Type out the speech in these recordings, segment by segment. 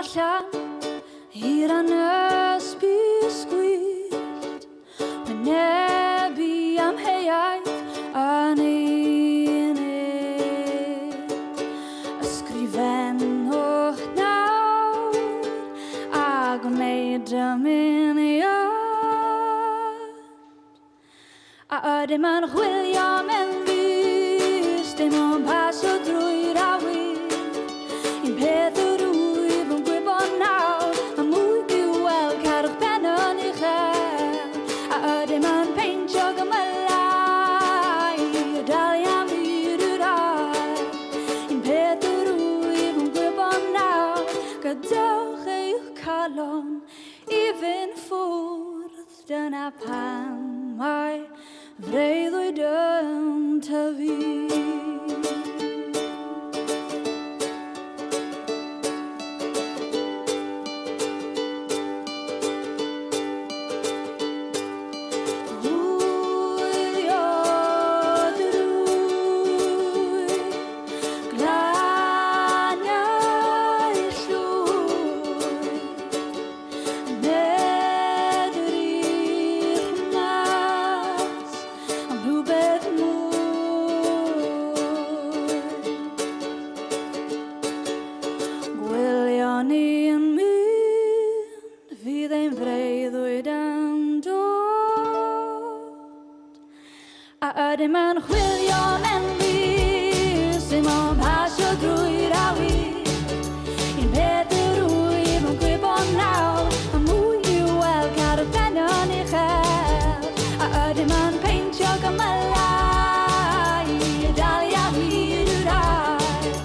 allan i'r ysbysgwyllt wynebu amheuaeth yn unig. Ysgrifennwch nawr a gwneud dymuniad, a ydym yn chwilio mewn bys dim ond pasio drwy'r awyr. Un peth yw'r wyf yn gwybod nawr, a mwy i'w weld cadw'ch pen yn uchel, a ydym yn peintio gymylau o dalu am hyd yr ail. Un peth yw'r wyf yn gwybod nawr, gadewch eich calon i fynd ffwrdd. Dyna pam mae freuddwyd yn tyfu. Ydym yn chwilio mewn bys dim ond pasio drwy'r awyr. Un peth yw'r wyf yn gwybod nawr, a mwy i'w weld cadw'ch pen yn uchel, a ydym yn peintio gymylau i dalu am hyd yr ail.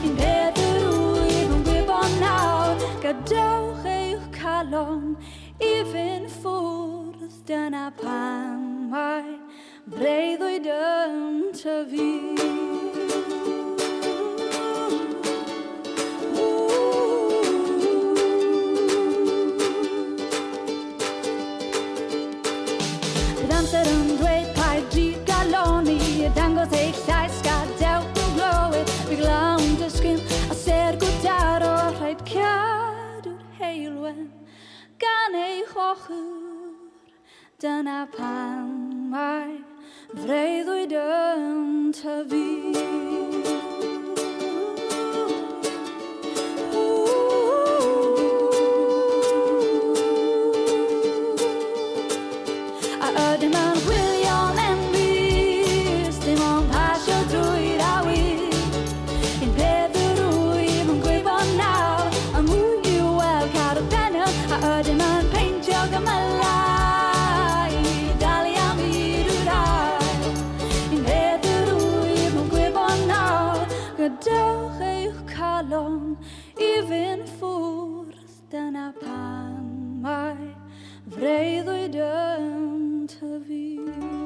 Un peth yw'r wyf yn gwybod nawr, gadewch eich calon i fynd ffwrdd. Dyna pam mae breuddwyd yn tyfu. Bydd amser yn dweud paid drud galoni, dangos eich llais gadewch o glywed. Bydd lawn dysgyn a ser gwdaro, rhaid cadw'r heilwen gan eich ochr. Dyna pam mae freuddwyd yn tyfu. A ydym yn chwilio mewn bys dim ond pasio drwy'r awyr. Un peth yw'r wyf yn gwybod nawr, a mwy i'w weld cadw'ch pen yn, a ydym yn peintio gymylau gadewch eich calon i fynd ffwrdd. Dyna pam mae freuddwyd yn tyfu.